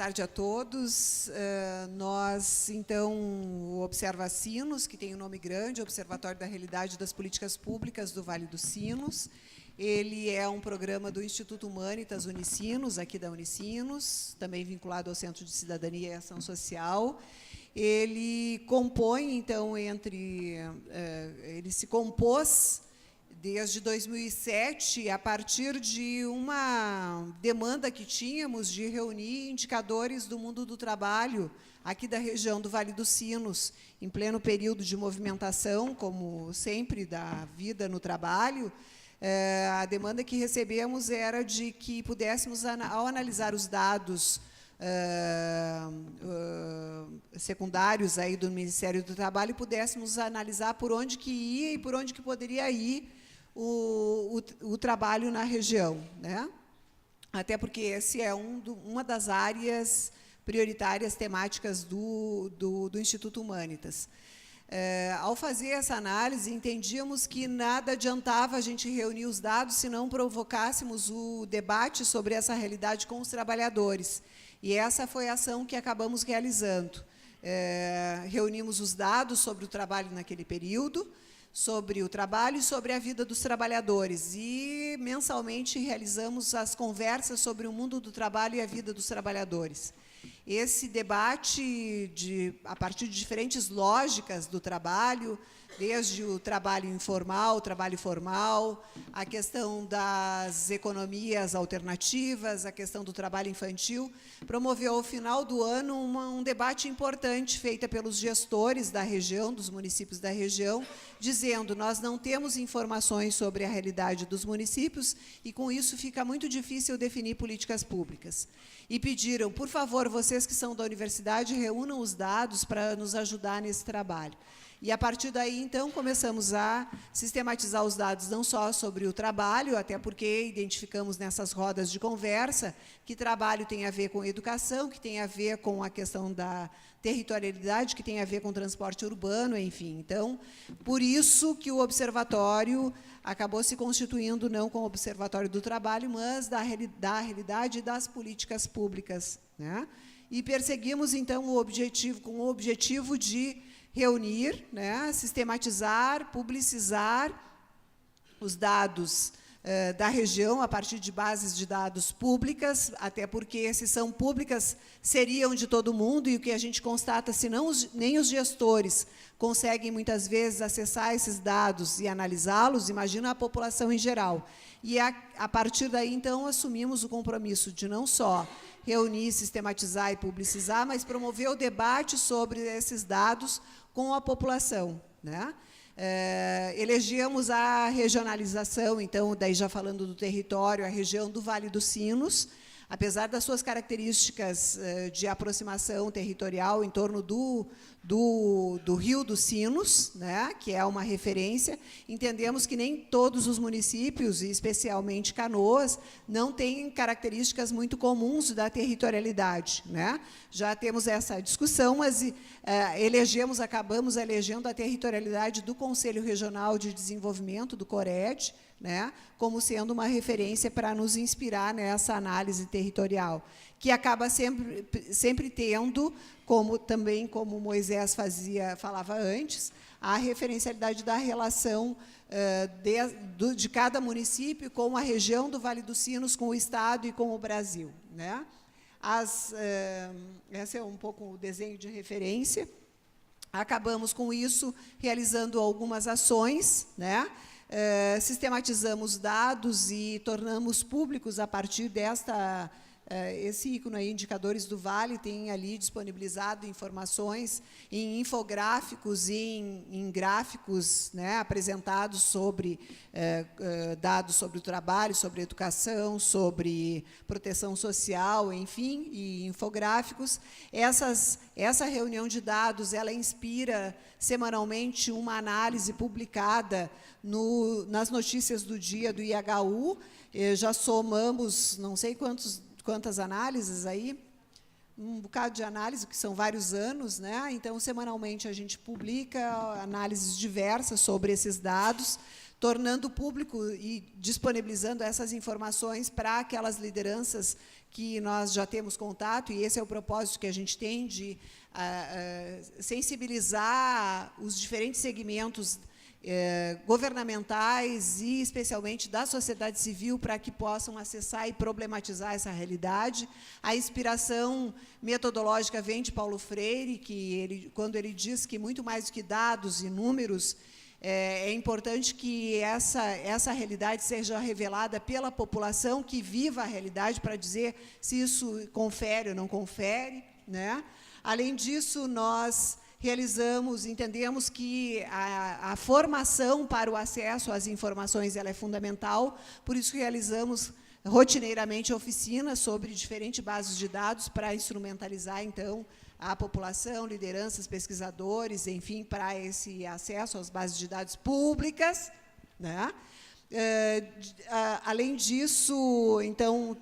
tarde a todos. Nós, então, o Observa Sinos, que tem um nome grande, Observatório da Realidade das Políticas Públicas do Vale dos Sinos. Ele é um programa do Instituto Humanitas Unicinos, aqui da Unicinos, também vinculado ao Centro de Cidadania e Ação Social. Ele compõe, então, ele se compôs desde 2007, a partir de uma demanda que tínhamos de reunir indicadores do mundo do trabalho aqui da região do Vale dos Sinos, em pleno período de movimentação, como sempre, da vida no trabalho. A demanda que recebemos era de que pudéssemos, ao analisar os dados secundários aí do Ministério do Trabalho, pudéssemos analisar por onde que ia e por onde que poderia ir o trabalho na região, né? Até porque esse é uma das áreas prioritárias temáticas do Instituto Humanitas. Ao fazer essa análise, entendíamos que nada adiantava a gente reunir os dados se não provocássemos o debate sobre essa realidade com os trabalhadores. E essa foi a ação que acabamos realizando. Reunimos os dados sobre o trabalho naquele período, sobre o trabalho e sobre a vida dos trabalhadores. E, mensalmente, realizamos as conversas sobre o mundo do trabalho e a vida dos trabalhadores. Esse debate, a partir de diferentes lógicas do trabalho, desde o trabalho informal, o trabalho formal, a questão das economias alternativas, a questão do trabalho infantil, promoveu, ao final do ano, um debate importante feito pelos gestores da região, dos municípios da região, dizendo: nós não temos informações sobre a realidade dos municípios e, com isso, fica muito difícil definir políticas públicas. E pediram, por favor, vocês que são da universidade, reúnam os dados para nos ajudar nesse trabalho. E, a partir daí, então, começamos a sistematizar os dados não só sobre o trabalho, até porque identificamos nessas rodas de conversa que trabalho tem a ver com educação, que tem a ver com a questão da territorialidade, que tem a ver com transporte urbano, enfim. Então, por isso que o observatório acabou se constituindo não como Observatório do Trabalho, mas da realidade das políticas públicas, né? E perseguimos, então, com o objetivo de reunir, né, sistematizar, publicizar os dados da região a partir de bases de dados públicas, até porque, se são públicas, seriam de todo mundo, e o que a gente constata, se não nem os gestores conseguem, muitas vezes, acessar esses dados e analisá-los, imagina a população em geral. E, a partir daí, então, assumimos o compromisso de não só reunir, sistematizar e publicizar, mas promover o debate sobre esses dados com a população, né? Elegemos a regionalização, então, daí já falando do território, a região do Vale dos Sinos, apesar das suas características de aproximação territorial em torno do Rio dos Sinos, né, que é uma referência, entendemos que nem todos os municípios, e especialmente Canoas, não têm características muito comuns da territorialidade, né? Já temos essa discussão, mas acabamos elegendo a territorialidade do Conselho Regional de Desenvolvimento, do CORED, né, como sendo uma referência para nos inspirar nessa análise territorial, que acaba sempre tendo, como Moisés falava antes, a referencialidade da relação de cada município com a região do Vale dos Sinos, com o Estado e com o Brasil, né? Esse é um pouco o desenho de referência. Acabamos, com isso, realizando algumas ações, né? Sistematizamos dados e tornamos públicos, a partir esse ícone aí, Indicadores do Vale, tem ali disponibilizado informações em infográficos e em gráficos, né, apresentados sobre dados sobre o trabalho, sobre educação, sobre proteção social, enfim, e infográficos. Essa reunião de dados, ela inspira semanalmente uma análise publicada nas notícias do dia do IHU. Já somamos não sei quantas análises aí, um bocado de análise, que são vários anos, né? Então, semanalmente, a gente publica análises diversas sobre esses dados, tornando público e disponibilizando essas informações para aquelas lideranças que nós já temos contato, e esse é o propósito que a gente tem de sensibilizar os diferentes segmentos governamentais e, especialmente, da sociedade civil para que possam acessar e problematizar essa realidade. A inspiração metodológica vem de Paulo Freire, quando ele diz que, muito mais do que dados e números, é importante que essa realidade seja revelada pela população, que viva a realidade para dizer se isso confere ou não confere, né? Além disso, nós entendemos que a formação para o acesso às informações ela é fundamental, por isso realizamos rotineiramente oficinas sobre diferentes bases de dados para instrumentalizar, então, a população, lideranças, pesquisadores, enfim, para esse acesso às bases de dados públicas, né? Além disso, então,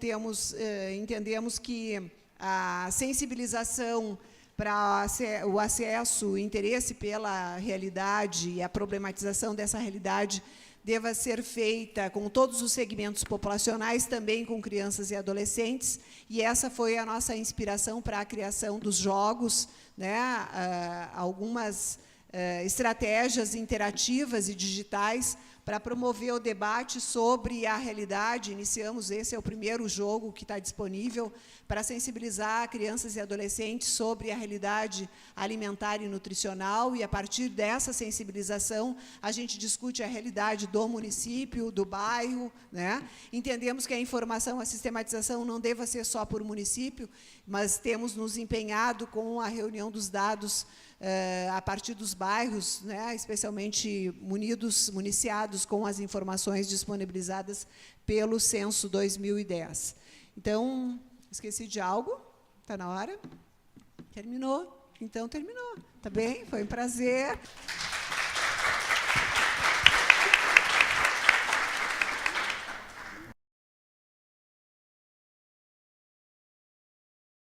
entendemos que a sensibilização para o acesso, o interesse pela realidade e a problematização dessa realidade deva ser feita com todos os segmentos populacionais, também com crianças e adolescentes, e essa foi a nossa inspiração para a criação dos jogos, né? Algumas estratégias interativas e digitais para promover o debate sobre a realidade. Esse é o primeiro jogo que está disponível para sensibilizar crianças e adolescentes sobre a realidade alimentar e nutricional, e a partir dessa sensibilização a gente discute a realidade do município, do bairro, né? Entendemos que a informação, a sistematização não deva ser só por município, mas temos nos empenhado com a reunião dos dados a partir dos bairros, né, especialmente municiados com as informações disponibilizadas pelo Censo 2010. Então, esqueci de algo? Está na hora? Terminou? Então, terminou. Tá bem? Foi um prazer.